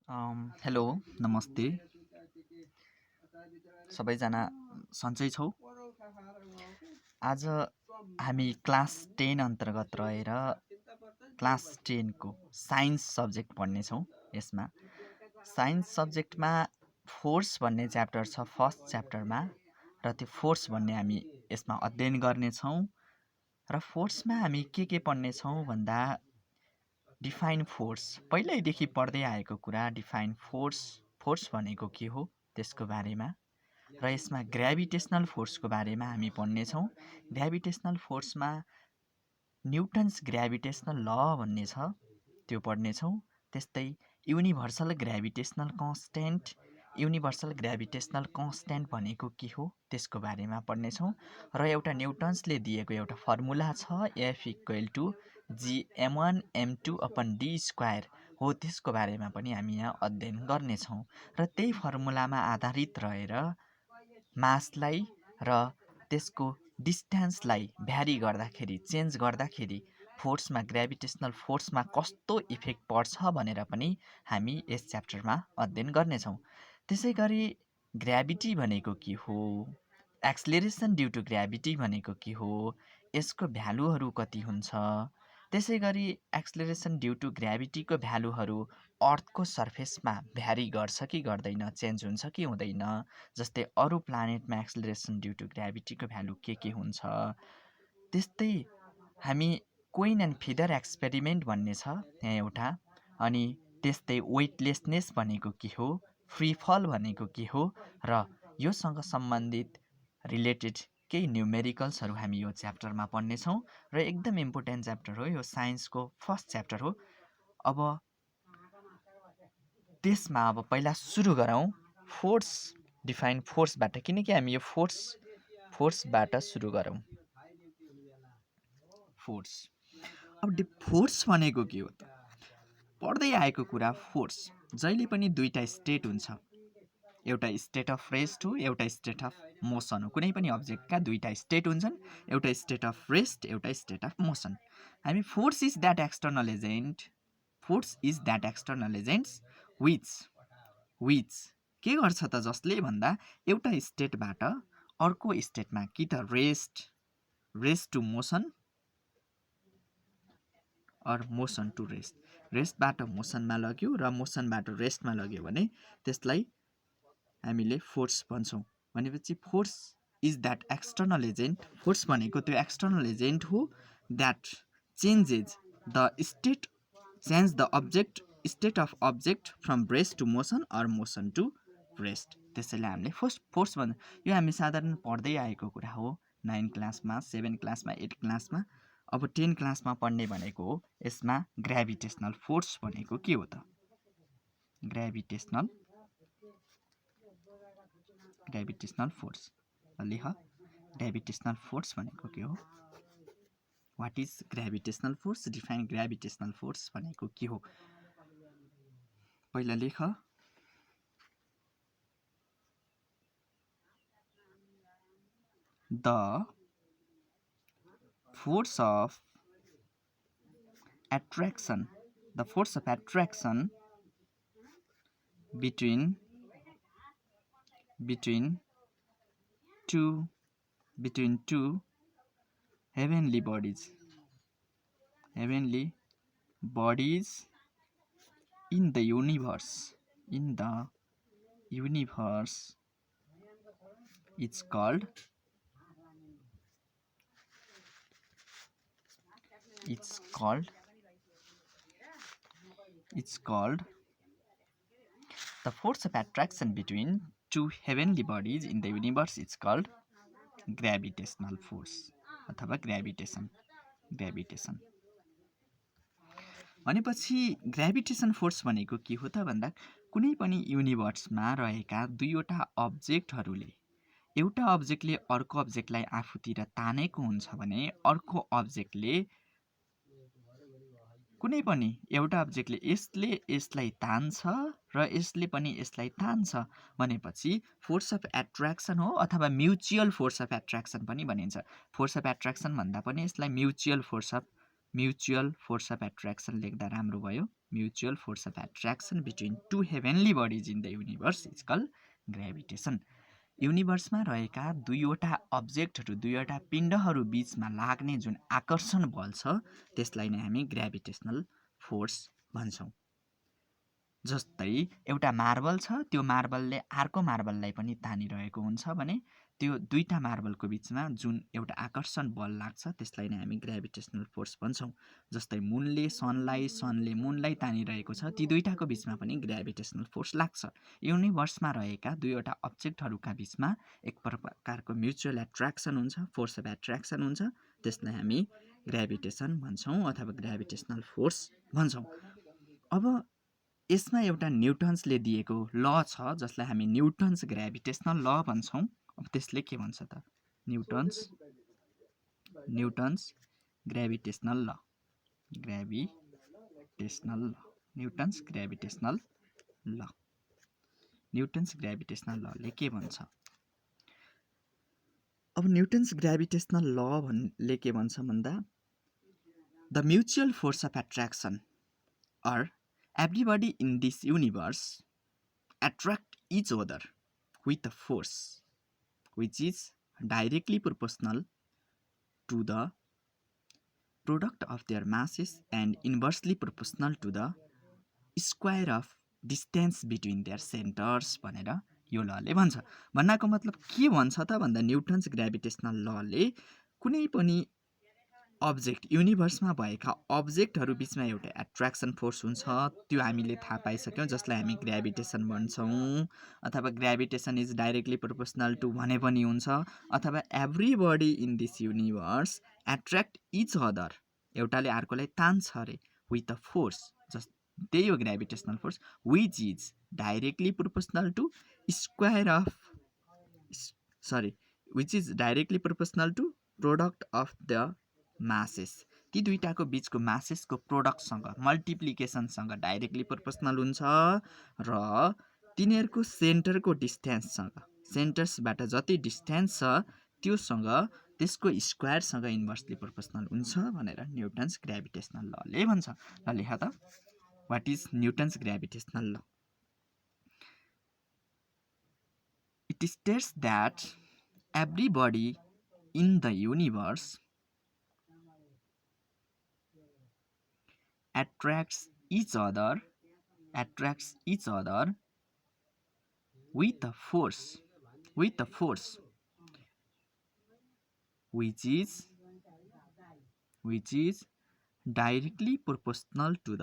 Hello नमस्ते सबैजना सन्चै छौ। आज हामी क्लास 10 अन्तर्गत रहेर क्लास 10 को साइन्स सब्जेक्ट पढ्नेछौँ। यसमा साइन्स सब्जेक्टमा फोर्स भन्ने च्याप्टर छ फर्स्ट च्याप्टरमा, र त्यो फोर्स भन्ने हामी यसमा अध्ययन गर्नेछौँ। र फोर्समा हामी के पढ्नेछौँ भन्दा डिफाइन फोर्स, पहिल्यैदेखि पढ्दै आएको कुरा। डिफाइन फोर्स भनेको के हो त्यसको बारेमा, र यसमा ग्राभिटेसनल फोर्सको बारेमा हामी पढ्नेछौँ। ग्राभिटेसनल फोर्समा न्युटन्स ग्राभिटेसनल ल भन्ने छ, त्यो पढ्नेछौँ। त्यस्तै युनिभर्सल ग्राभिटेसनल कन्स्ट्यान्ट भनेको के हो त्यसको बारेमा पढ्नेछौँ। र एउटा न्युटन्सले दिएको एउटा फर्मुला छ, F=gm1m2/d² हो, त्यसको बारेमा पनि हामी यहाँ अध्ययन गर्नेछौँ। र त्यही फर्मुलामा आधारित रहेर मासलाई र त्यसको डिस्टेन्सलाई भ्यारी गर्दाखेरि, चेन्ज गर्दाखेरि फोर्समा, ग्राभिटेसनल फोर्समा कस्तो इफेक्ट पर्छ भनेर पनि हामी यस च्याप्टरमा अध्ययन गर्नेछौँ। त्यसै गरी ग्राभिटी भनेको के हो, एक्सलेरेसन ड्यु टु ग्राभिटी भनेको के हो, यसको भ्यालुहरू कति हुन्छ, त्यसै गरी एक्सलेरेसन ड्यु टु ग्राभिटीको भ्यालुहरू अर्थको सर्फेसमा भ्यारी गर्छ कि गर्दैन, चेन्ज हुन्छ कि हुँदैन। जस्तै अरू प्लानेटमा एक्सलेरेसन ड्यु टु ग्राभिटीको भ्यालु के हुन्छ। त्यस्तै हामी कोइन एन्ड फिदर एक्सपेरिमेन्ट भन्ने छ यहाँ एउटा। अनि त्यस्तै वेटलेसनेस भनेको के हो, फ्री फल भनेको के हो, र योसँग सम्बन्धित रिलेटेड केही न्युमेरिकल्सहरू हामी यो च्याप्टरमा पढ्नेछौँ। र एकदम इम्पोर्टेन्ट च्याप्टर हो, यो साइन्सको फर्स्ट च्याप्टर हो। अब पहिला सुरु गरौँ फोर्स, डिफाइन फोर्सबाट, किनकि हामी यो फोर्सबाट सुरु गरौँ। फोर्स, अब फोर्स भनेको के हो त? पढ्दै आएको कुरा, फोर्स जहिले पनि दुईटा स्टेट हुन्छ, एउटा स्टेट अफ रेस्ट हो, एउटा स्टेट अफ मोसन हो। कुनै पनि अब्जेक्टका दुईटा स्टेट हुन्छन्, एउटा स्टेट अफ रेस्ट, एउटा स्टेट अफ मोसन। हामी force is that external agents which के गर्छ त, जसले भन्दा एउटा स्टेटबाट अर्को स्टेटमा कि त rest to motion or motion to रेस्टबाट मोसनमा लग्यो र मोसनबाट रेस्टमा लग्यो भने त्यसलाई हामीले फोर्स भन्छौँ। भनेपछि force is that external agent, force भनेको त्यो एक्सटर्नल एजेन्ट हो that change the state of object from rest to motion or motion to rest. त्यसैले हामीले फोर्स भन्छ। यो हामी साधारण पढ्दै आएको कुरा हो, 9 क्लासमा, 7 क्लासमा, 8 क्लासमा। अब 10 क्लासमा पढ्ने भनेको हो यसमा ग्राभिटेसनल फोर्स भनेको के हो त? ग्राभिटेसनल फोर्स, लेख। ग्राभिटेसनल फोर्स भनेको के हो? What is gravitational force? Define gravitational force भनेको के हो? पहिला लेख। The force of attraction between two heavenly bodies in the universe it's called the force of attraction between two heavenly bodies in the universe is called gravitational force अथवा gravitation. भनेपछि gravitation force भनेको के हो त भन्दा, कुनै पनि युनिभर्समा रहेका दुईवटा अब्जेक्टहरूले, एउटा अब्जेक्टले अर्को अब्जेक्टलाई आफूतिर तानेको हुन्छ भने अर्को अब्जेक्टले, कुनै पनि एउटा अब्जेक्टले यसलाई तान्छ र यसले पनि यसलाई तान्छ भनेपछि फोर्स अफ एट्र्याक्सन हो, अथवा म्युचुअल फोर्स अफ एट्र्याक्सन पनि भनिन्छ। फोर्स अफ एट्र्याक्सन भन्दा पनि यसलाई म्युचुअल फोर्स अफ एट्र्याक्सन लेख्दा राम्रो भयो। mutual force of attraction between two heavenly bodies in the universe is called gravitation. युनिभर्समा रहेका दुईवटा अब्जेक्टहरू दुईवटा पिण्डहरू बीचमा लाग्ने जुन आकर्षण बल छ त्यसलाई नै हामी ग्रेभिटेसनल फोर्स भन्छौँ। जस्तै एउटा मार्बल छ, त्यो मार्बलले अर्को मार्बललाई पनि तानिरहेको हुन्छ भने त्यो दुईटा मार्बलको बीचमा जुन एउटा आकर्षण बल लाग्छ त्यसलाई नै हामी ग्रेभिटेसनल फोर्स भन्छौँ। जस्तै मुनले सनले मुनलाई तानिरहेको छ, ती दुईटाको बीचमा पनि ग्रेभिटेसनल फोर्स लाग्छ। युनिभर्समा रहेका दुईवटा अब्जेक्टहरूका बीचमा एक प्रकारको म्युचुअल एट्र्याक्सन हुन्छ, फोर्स अफ एट्र्याक्सन हुन्छ, त्यसलाई हामी ग्रेभिटेसन भन्छौँ अथवा ग्रेभिटेसनल फोर्स भन्छौँ। अब यसमा एउटा न्युटन्सले दिएको ल छ जसलाई हामी न्युटन्स ग्रेभिटेसनल ल भन्छौँ। अब त्यसले के भन्छ त? न्युटन्स ग्रेभिटेसनल ल, न्युटन्स ग्रेभिटेसनल लले के भन्छ? अब न्युटन्स ग्रेभिटेसनल लले के भन्छ भन्दा the mutual force of attraction are everybody in this universe attract each other with a force which is directly proportional to the product of their masses and inversely proportional to the square of distance between their centers भनेर यो लले भन्छ। भन्नको मतलब के भन्छ त भन्दा न्युटन्स ग्रेभिटेसनल लले कुनै पनि अब्जेक्ट युनिभर्समा भएका अब्जेक्टहरू बीचमा एउटा एट्र्याक्सन फोर्स हुन्छ, त्यो हामीले थाहा पाइसक्यौँ, जसलाई हामी ग्रेभिटेसन भन्छौँ। अथवा gravitation is directly proportional to भने पनि हुन्छ, अथवा everybody in this universe attract each other, एउटाले अर्कोलाई तान्छ अरे विथ अ फोर्स, त्यही हो gravitational force, which is directly proportional to product of the masses. ती दुईटाको बीचको मासेसको प्रोडक्टसँग मल्टिप्लिकेसनसँग डाइरेक्टली प्रोपोर्सनल हुन्छ र तिनीहरूको सेन्टरको डिस्टेन्ससँग, सेन्टर्सबाट जति डिस्टेन्स छ त्योसँग त्यसको स्क्वायरसँग इन्भर्सली प्रोपोर्सनल हुन्छ भनेर न्युटन्स ग्रेभिटेसनल लले भन्छ। ल लेख त, व्हाट इज न्युटन्स ग्रेभिटेसनल ल? It states that everybody in the universe attracts each other with a force which is directly proportional to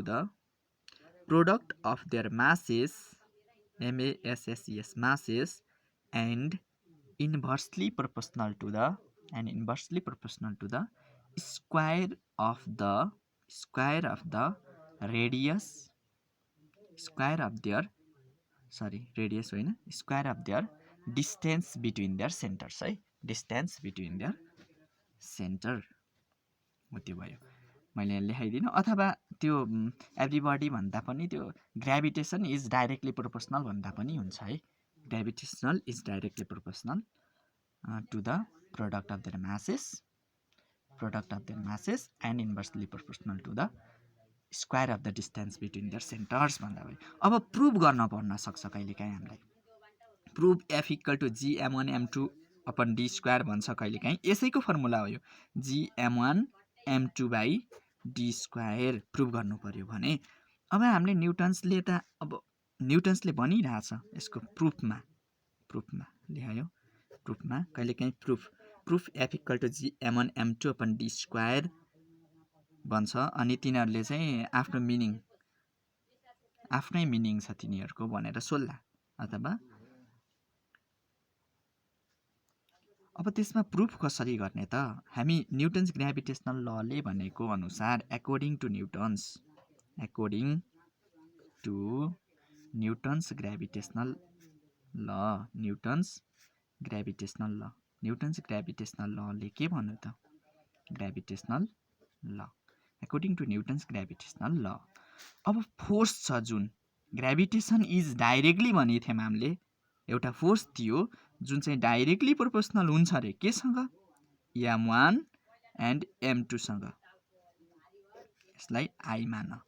the product of their masses, masses, and inversely proportional to the square of the radius of their distance between their centers है, distance between their center हो। त्यो भयो, मैले लेखाइदिनु। अथवा त्यो everybody भन्दा पनि त्यो ग्रेभिटेसन इज डाइरेक्टली प्रोपोर्सनल भन्दा पनि हुन्छ है। Gravitational is directly proportional to the product of their masses and inversely proportional to the square of the distance between their centres भन्दा भयो। अब प्रुभ गर्न पर्न सक्छ कहिलेकाहीँ हामीलाई, prove F equal to gm1 m2 upon D square भन्छ कहिलेकाहीँ, यसैको फर्मुला हो यो, gm1 m2 by D square prove गर्नु पर्यो भने। अब हामीले न्युटन्सले भनिरहेछ यसको प्रुफमा लेखायो, प्रुफमा कहिलेकाहीँ proof F equal to gm1 m2 upon D square भन्छ। अनि तिनीहरूले चाहिँ आफ्नै मिनिङ छ तिनीहरूको भनेर सोल्ला। अथवा अब त्यसमा प्रुफ कसरी गर्ने त? हामी न्युटन्स ग्रेभिटेसनल लले भनेको अनुसार अकॉर्डिङ टु न्युटन्स ग्रेभिटेसनल लले के भन्नु त? ग्रेभिटेसनल ल, अकॉर्डिङ टु न्युटन्स ग्रेभिटेसनल ल। अब फोर्स छ जुन ग्रेभिटेसन इज डाइरेक्टली भनेको थियौँ हामीले, एउटा फोर्स थियो जुन चाहिँ डाइरेक्टली प्रोपोर्सनल हुन्छ अरे केसँग m1 एन्ड m2 सँग यसलाई I मान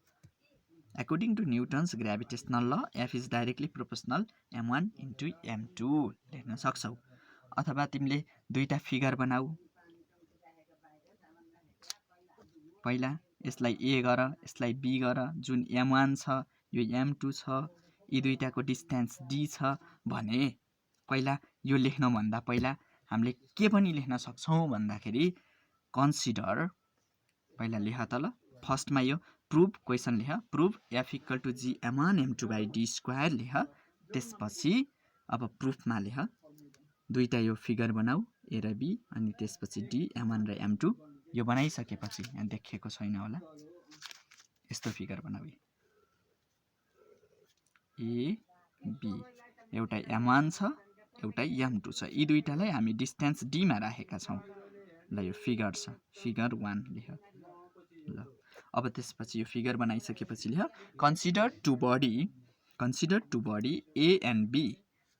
According to Newton's gravitational law, F is directly proportional m1 into m2 लेख्न सक्छौ अथवा तिमीले दुईटा फिगर बनाऊ पहिला यसलाई A गर यसलाई B गर जुन m1 छ यो m2 छ यी दुईटाको डिस्टेन्स d छ भने पहिला यो लेख्न भन्दा पहिला हामीले के पनि लेख्न सक्छौं भन्दाखेरि कन्सिडर पहिला लेख त ल फर्स्टमा यो प्रुभ क्वेशन लेख prove f equal to g m1 m2 by d square लेख त्यसपछि अब प्रुफमा लेख दुईटा यो फिगर बनाऊ a र b अनि त्यसपछि d m1 र m2 यो बनाइसकेपछि यहाँ देखिएको छैन होला यस्तो फिगर बनाऊ a b एउटा m1 छ एउटा m2 छ यी दुईटालाई हामी डिस्टेन्स d मा राखेका छौं ल यो फिगर छ फिगर 1 लेख ल अब त्यसपछि यो फिगर बनाइसकेपछि लेख consider two body a and b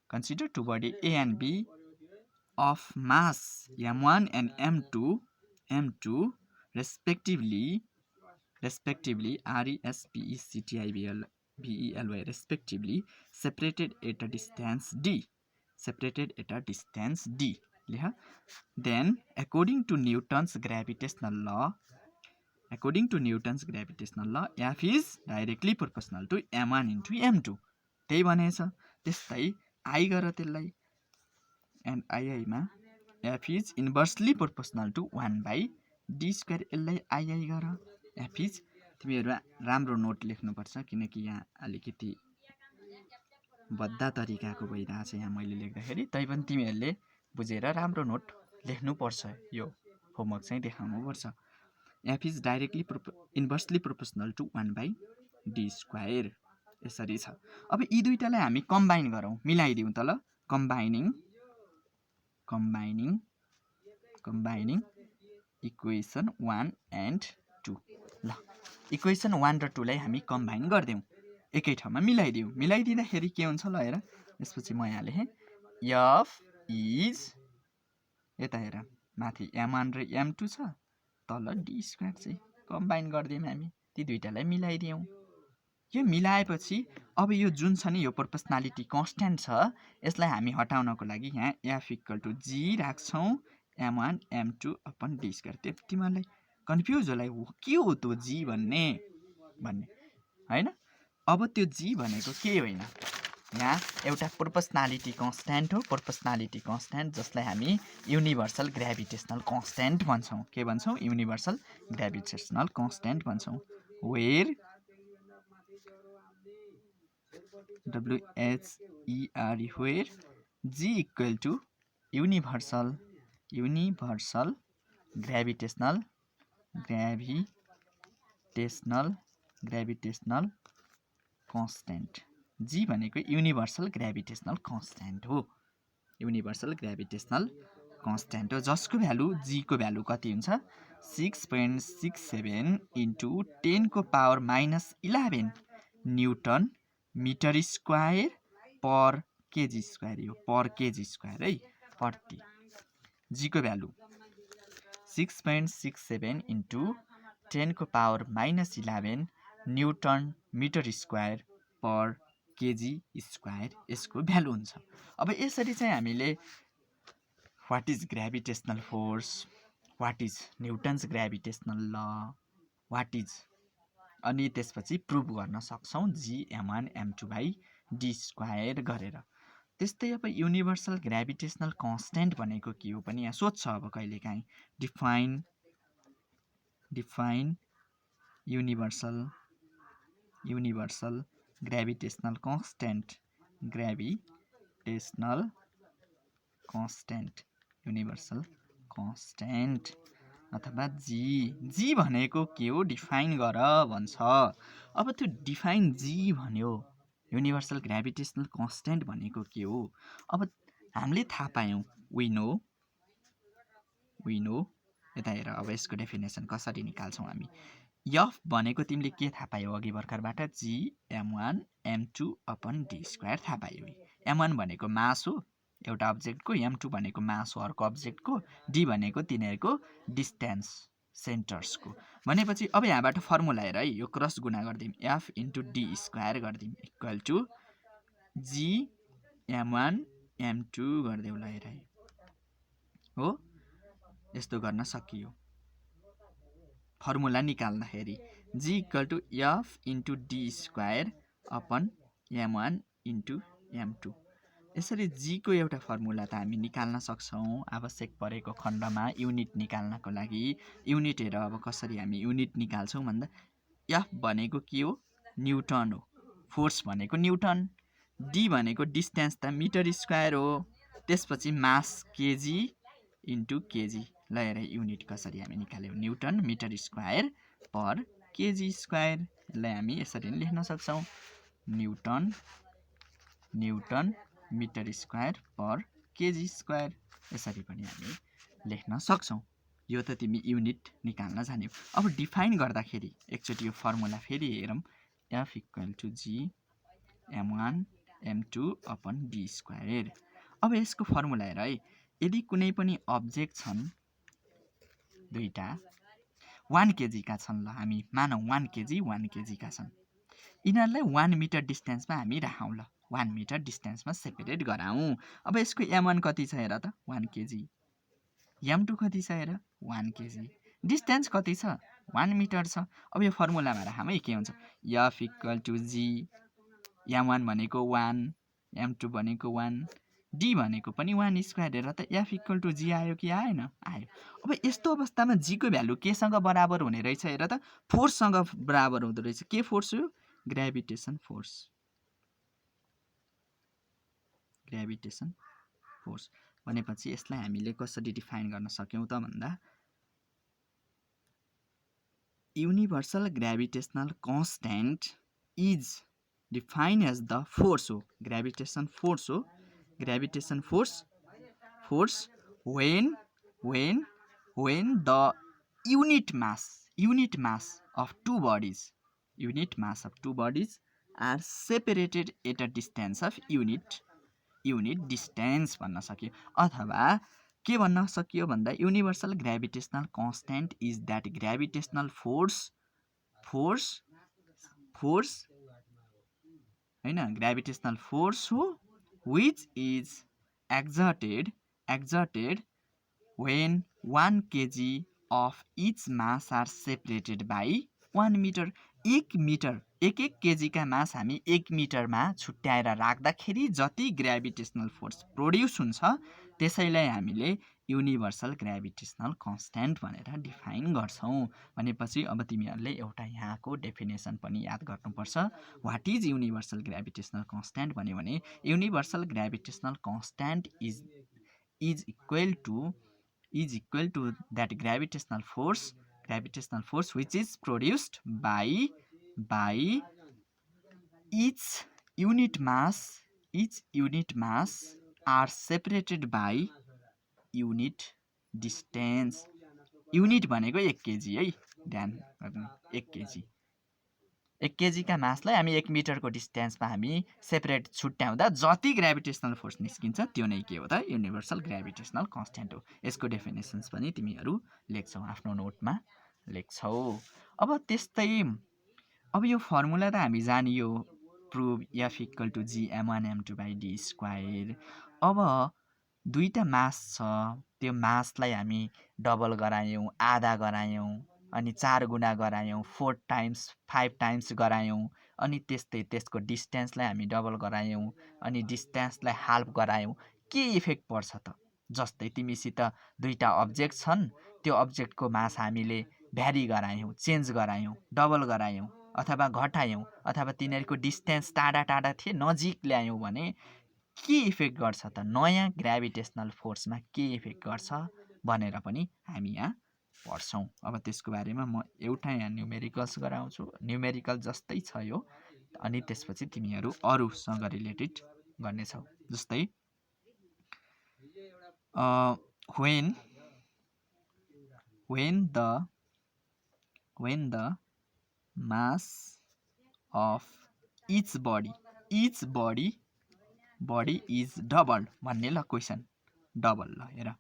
consider two body a and b of mass m1 and m2 respectively respectively separated at a distance d then according to Newton's gravitational law F is directly proportional to m1 into m2 त्यही भनेछ त्यस्तै I गर त्यसलाई and II मा F is inversely proportional to 1 by d square यसलाई II गर F is तिमीहरु राम्रो note लेख्नुपर्छ किनकि यहाँ अलिकति बद्दा तरिकाको भइरहेछ यहाँ मैले लेख्दाखेरि तैपनि तिमीहरुले बुझेर राम्रो नोट लेख्नुपर्छ यो होमवर्क चाहिँ देखाउनु पर्छ F is directly inversely proportional to 1 by d square यसरी छ अब यी दुईटालाई हामी कम्बाइन गरौँ मिलाइदिउँ त ल कम्बाइनिङ इक्वेसन 1 and 2 ल इक्वेसन 1 र 2 लाई हामी कम्बाइन गर्दियौं एकै ठाउँमा मिलाइदिँदाखेरि के हुन्छ ल हेर यसपछि म यहाँ लेखे F is यता हेर माथि m1 र m2 छ तल d स्क्वायर चाहिँ कम्बाइन गर्दियौं हामी ती दुईटालाई मिलाइदियौं यो मिलाएपछि अब यो जुन छ नि यो प्रोपोर्सनालिटी कन्स्ट्यान्ट छ यसलाई हामी हटाउनको लागि यहाँ f इक्वल टु g राख्छौं m1 m2 upon d square तिमीहरुलाई कन्फ्युज होला के हो त्यो g भन्ने हैन अब त्यो g भनेको के होइन यहाँ एउटा प्रोपोर्सनालिटी कन्स्ट्यान्ट हो प्रोपोर्सनालिटी कन्स्ट्यान्ट जसलाई हामी युनिभर्सल ग्रेभिटेशनल कन्स्ट्यान्ट भन्छौं के भन्छौं युनिभर्सल ग्रेभिटेशनल कन्स्ट्यान्ट भन्छौं where where g equal to universal gravitational constant g भनेको युनिभर्सल ग्रेभिटेशनल कन्स्ट्यान्ट हो जसको भ्यालु g को भ्यालु कति हुन्छ 6.67 into 10 को पावर -11 न्यूटन मीटर स्क्वायर पर केजी स्क्वायर यो पर केजी स्क्वायर है प्रति g को भ्यालु 6.67 into 10 को पावर -11 न्यूटन मीटर स्क्वायर पर केजी स्क्वायर यसको भ्यालु हुन्छ अब यसरी चाहिँ हामीले what is gravitational force what is Newton's gravitational ल व्हाट इज अनि त्यसपछि प्रुभ गर्न सक्छौं g m1 m2 by d square गरेर त्यस्तै अब युनिभर्सल ग्रेभिटेशनल कन्स्ट्यान्ट भनेको के हो पनि यहाँ सोध्छ अब कहिलेकाहीँ define universal gravitational constant universal constant अथवा g भनेको के हो डिफाइन गर भन्छ अब त्यो डिफाइन g भन्यो युनिभर्सल ग्रेभिटेशनल कन्स्ट्यान्ट भनेको के हो अब हामीले थाहा पायौं वी नो यता हेर अब यसको डेफिनेसन कसरी निकाल्छौं हामी f भनेको तिमीले के थाहा पायौ अघि भर्खरबाट g m1 m2 upon d square थाहा पायौ m1 भनेको मास हो एउटा अब्जेक्टको, m2 भनेको मास हो अर्को अब्जेक्टको, d भनेको तिनीहरूको डिस्टेन्स सेन्टर्सको। भनेपछि अब यहाँबाट फर्मुला हेर है, यो क्रस गुणा गरिदिउँ, f इन्टु d स्क्वायर गरिदिउँ equal to g m1 m2 गरिदेऊ ल हेर है, हो यस्तो गर्न सकियो। फर्मुला निकाल्दाखेरि g equal to f into d square upon m1 into m2। यसरी g को एउटा फर्मुला त हामी निकाल्न सक्छौँ आवश्यक परेको खण्डमा युनिट निकाल्नको लागि। युनिट हेर अब कसरी हामी युनिट निकाल्छौँ भन्दा f भनेको के हो, न्युटन हो, फोर्स भनेको न्युटन, d भनेको डिस्टेन्स त मिटर स्क्वायर हो, त्यसपछि मास केजी इन्टु केजी। ल हेर युनिट कसरी हामी निकाल्यौँ, न्युटन मिटर स्क्वायर पर केजी स्क्वायर। यसलाई हामी यसरी पनि लेख्न सक्छौँ, न्युटन मिटर स्क्वायर पर केजी स्क्वायर, यसरी पनि हामी लेख्न सक्छौँ। यो त तिमी युनिट निकाल्न जान्यौ। अब डिफाइन गर्दाखेरि एकचोटि यो फर्मुला फेरि हेरौँ, f equal to g m1 m2 upon d square. अब यसको फर्मुला हेर है, यदि कुनै पनि अब्जेक्ट छन् दुईटा 1 केजी का छन्, ल हामी मानौँ 1 केजी का छन्, यिनीहरूलाई 1 मिटर डिस्टेन्समा हामी राखौँ, ल 1 मिटर डिस्टेन्समा सेपरेट गराउँ। अब यसको m1 कति छ हेर त 1 केजी, m2 कति छ हेर 1 केजी, डिस्टेन्स कति छ 1 मिटर छ। अब यो फर्मुलामा राखौँ है, के हुन्छ f equal to g m1 भनेको 1 m2 भनेको 1 d भनेको पनि 1 स्क्वायर। हेर त f इक्वल टु g आयो कि आएन, आयो। अब यस्तो अवस्थामा g को भ्यालु केसँग बराबर हुने रहेछ हेर त, फोर्ससँग बराबर हुँदो रहेछ। के फोर्स हो, ग्रेभिटेसन फोर्स, ग्रेभिटेसन फोर्स। भनेपछि यसलाई हामीले कसरी डिफाइन गर्न सक्यौँ त भन्दा universal gravitational constant is defined as the force हो, ग्रेभिटेसन फोर्स हो, gravitation force when the unit mass of two bodies are separated at a distance of unit distance भन्न सकियो। अथवा के भन्न सकियो भन्दा universal gravitational constant is that gravitational force हैन, ग्रेभिटेसनल फोर्स हो which is exerted when 1 kg of each mass are separated by 1 meter। एक केजी का मास हामी 1 मिटरमा छुट्याएर राख्दाखेरि जति ग्रेभिटेसनल फोर्स प्रोड्युस हुन्छ त्यसैलाई हामीले युनिभर्सल ग्रेभिटेसनल कन्स्ट्यान्ट भनेर डिफाइन गर्छौँ। भनेपछि अब तिमीहरूले एउटा यहाँको डेफिनेसन पनि याद गर्नुपर्छ। What is universal gravitational constant भन्यो भने universal gravitational constant is equal to that gravitational force which is produced by each unit mass are separated by unit distance। Unit भनेको 1 केजी है, ध्यान गर्नु 1 केजी का मासलाई हामी 1 मिटरको डिस्टेन्समा हामी सेपरेट छुट्याउँदा जति ग्रेभिटेसनल फोर्स निस्किन्छ त्यो नै के हो त युनिभर्सल ग्रेभिटेसनल कन्स्ट्यान्ट हो। यसको डेफिनेसन्स पनि तिमीहरू लेख्छौ, आफ्नो नोटमा लेख्छौ। अब त्यस्तै अब यो फर्मुला त हामी जानियो, prove f equal to g m1 m2 by d square. अब दुईटा मास छ, त्यो मासलाई हामी डबल गरायौँ, आधा गरायौँ, अनि 4 गुणा गरायौँ, 4 टाइम्स 5 टाइम्स गरायौँ, अनि त्यस्तै त्यसको डिस्टेन्सलाई हामी डबल गरायौँ, अनि डिस्टेन्सलाई हाल्फ गरायौँ। के इफेक्ट पर्छ त, जस्तै तिमीसित दुईटा अब्जेक्ट छन्, त्यो अब्जेक्टको मास हामीले भ्यारी गरायौँ, चेन्ज गरायौँ, डबल गरायौँ अथवा घटायौँ, अथवा तिनीहरूको डिस्टेन्स टाढा टाढा थिए नजिक ल्यायौँ भने के इफेक्ट गर्छ त, नयाँ ग्रेभिटेसनल फोर्समा के इफेक्ट गर्छ भनेर पनि हामी यहाँ पढ्छौँ। अब त्यसको बारेमा म एउटा यहाँ न्युमेरिकल्स गराउँछु, न्युमेरिकल जस्तै छ यो, अनि त्यसपछि तिमीहरू अरूसँग रिलेटेड गर्नेछौ। जस्तै when the mass of each body body is doubled भन्ने ल क्वेसन डबल ल हेर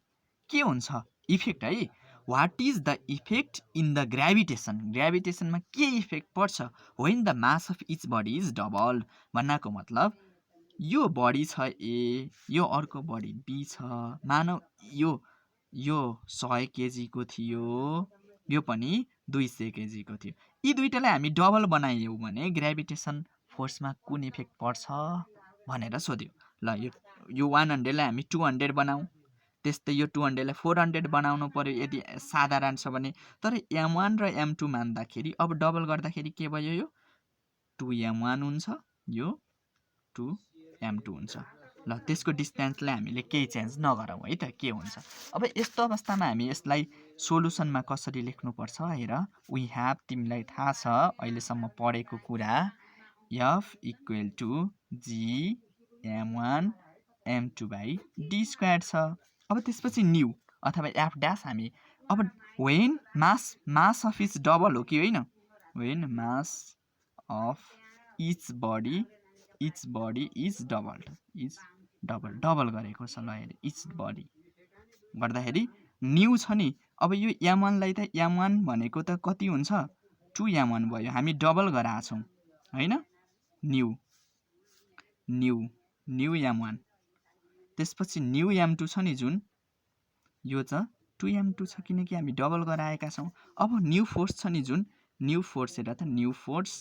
के हुन्छ इफेक्ट है what is the effect in the ग्राभिटेसनमा के इफेक्ट पर्छ when the mass of each body is doubled भन्नाको मतलब यो बडी छ ए यो अर्को बडी बी छ मानव यो 100 केजीको थियो यो पनि 200 केजीको थियो यी दुईटालाई हामी डबल बनायौँ भने ग्राभिटेसन फोर्समा कुन इफेक्ट पर्छ भनेर सोध्यो ल यो 100 लाई हामी 200 बनाऊ त्यस्तै यो 200 लाई 400 बनाउनु पर्यो यदि साधारण छ भने तर m1 र m2 मान्दाखेरि अब डबल गर्दाखेरि के भयो यो 2m1 हुन्छ यो 2m2 हुन्छ ल त्यसको डिस्टेन्सलाई हामीले केही चेन्ज नगरौँ है त के हुन्छ अब यस्तो अवस्थामा हामी यसलाई सोलुसनमा कसरी लेख्नुपर्छ हेर वी ह्याभ तिमीलाई थाहा छ अहिलेसम्म पढेको कुरा f equal to g m1 m2 by d square छ अब त्यसपछि न्यू अथवा f ड्यास हामी अब when mass of each double हो कि होइन when mass of each body is double गरेको छ ल हेर इच बडी गर्दाखेरि न्यू छ नि अब यो m1 लाई त m1 भनेको त कति हुन्छ 2m1 भयो हामी डबल गराएको छौँ हैन न्यू m1 त्यसपछि न्यू m2 छ नि जुन यो त 2m2 छ किनकि हामी डबल गराएका छौँ अब न्यू फोर्स छ नि जुन न्यू फोर्स हेर त न्यू फोर्स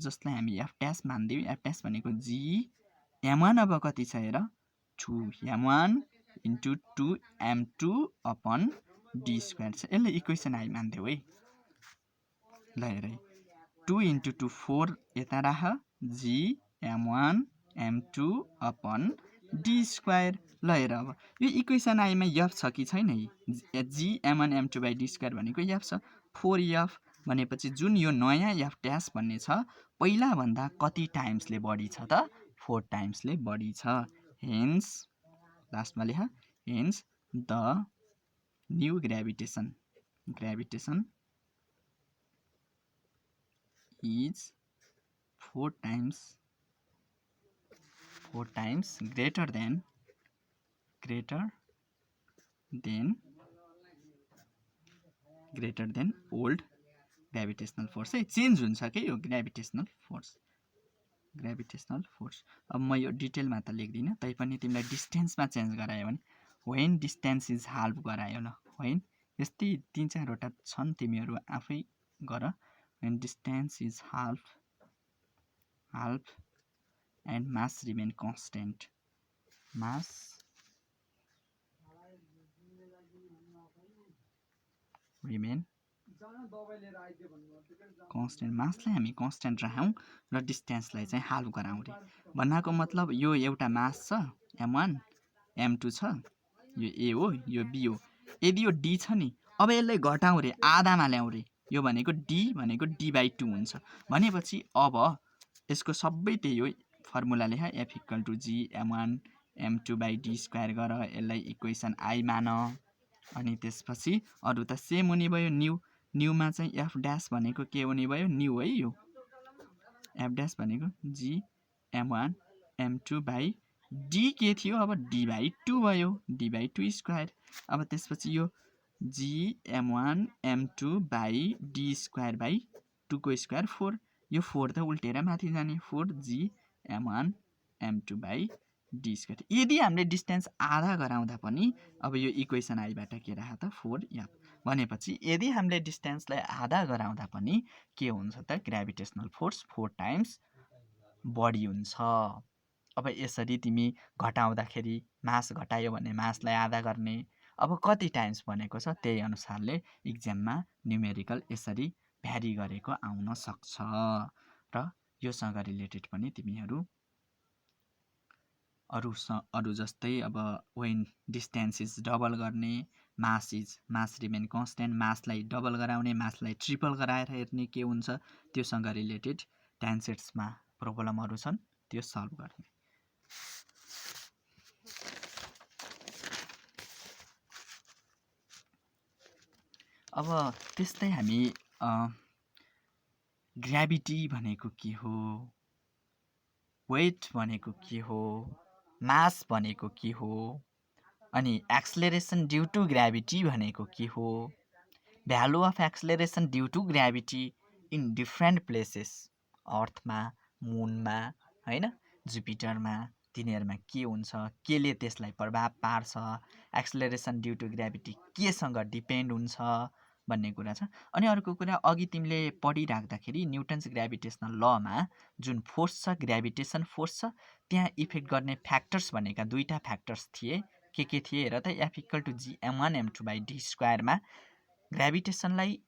जसलाई हामी f ड्यास मान्दियौ f ड्यास भनेको g m1 अब कति छ हेर 2m1 into 2m2 upon d square छ यसले इक्वेसन आई मान्दियौ है ल हेर 2 इन्टु 2 4 यता राख g m1 m2 upon d square ल हेर अब यो इक्वेसन आईमा f छ कि छैन g m1 m2 by d square भनेको f छ 4f भनेपछि जुन यो नयाँ f ड्यास भन्ने छ पहिला भन्दा कति टाइम्सले बढी छ त 4 टाइम्सले बढी छ हेन्स लास्टमा लेख hence the new gravitation is 4 times greater than old gravitational force है चेन्ज हुन्छ के यो ग्राभिटेसनल फोर्स अब म यो डिटेलमा त लेख्दिनँ तैपनि तिमीलाई डिस्टेन्समा चेन्ज गरायो भने व्हेन डिस्टेन्स इज हाल्फ गरायो ल व्हेन यस्तै 3-4 वटा छन् तिमीहरू आफै गर when distance is half and mass remain constant मासलाई हामी कन्स्टेन्ट राखौँ र डिस्टेन्सलाई चाहिँ हाल्फ गराउँ रे भन्नाको मतलब यो एउटा मास छ m1 m2 छ यो a हो यो b हो यदि यो d छ नि अब यसलाई घटाउँ रे आधामा ल्याउँ रे यो भनेको d/2 हुन्छ भनेपछि अब यसको सबै त्यही हो फर्मुला लेख f equal to g m1 m2 by d square गर यसलाई इक्वेसन आई मान अनि त्यसपछि अरु त सेम हुने भयो न्यूमा चाहिँ f ड्यास भनेको के हुने भयो न्यू है यो f ड्यास भनेको g m1 m2 by d के थियो अब d/2 भयो d/2 स्क्वायर अब त्यसपछि यो g m1 m2 by d square by 2 को स्क्वायर 4 यो 4 त उल्टेर माथि जाने 4g m1 m2 by d square यदि हामीले डिस्टेन्स आधा गराउँदा पनि अब यो इक्वेसन आइबाट के राख त 4f भनेपछि यदि हामीले डिस्टेन्सलाई आधा गराउँदा पनि के हुन्छ त ग्राभिटेसनल फोर्स 4 टाइम्स बढी हुन्छ अब यसरी तिमी घटाउँदाखेरि मास घटायो भने मासलाई आधा गर्ने अब कति टाइम्स भनेको छ त्यही अनुसारले एक्जाममा न्युमेरिकल यसरी भ्यारी गरेको आउन सक्छ र योसँग रिलेटेड पनि तिमीहरू अरु जस्तै अब व्हेन डिस्टेन्स इज डबल गर्ने मास रिमेन कन्स्टेन्ट मासलाई डबल गराउने मासलाई ट्रिपल गराएर हेर्ने के हुन्छ त्योसँग रिलेटेड टेन्सेट्समा प्रब्लमहरु छन् त्यो सल्भ गर्ने अब त्यस्तै हामी ग्राभिटी भनेको के हो वेट भनेको के हो, मास भनेको के हो, अनि एक्सलेरेसन ड्यु टु ग्राभिटी भनेको के हो, value of acceleration due to gravity in different places, अर्थमा, मुनमा, होइन, जुपिटरमा, तिनीहरूमा के हुन्छ, केले त्यसलाई प्रभाव पार्छ, एक्सलेरेसन ड्यु टु ग्राभिटी केसँग डिपेन्ड हुन्छ भन्ने कुरा छ। अनि अर्को कुरा, अघि तिमीले पढिराख्दाखेरि न्युटन्स ग्राभिटेसनल लमा जुन फोर्स छ, ग्राभिटेसन फोर्स छ, त्यहाँ इफेक्ट गर्ने फ्याक्टर्स भनेका दुईवटा फ्याक्टर्स थिए। के थिए हेर त, F equal to G m1 m2 by D स्क्वायरमा ग्राभिटेसनलाई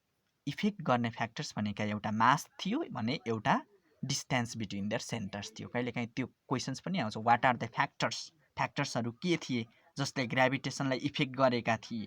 इफेक्ट गर्ने फ्याक्टर्स भनेका एउटा मास थियो भने एउटा डिस्टेन्स बिट्विन देयर सेन्टर्स थियो। कहिलेकाहीँ त्यो क्वेसन्स पनि आउँछ, वाट आर द फ्याक्टर्स, फ्याक्टर्सहरू के थिए जसले ग्राभिटेसनलाई इफेक्ट गरेका थिए।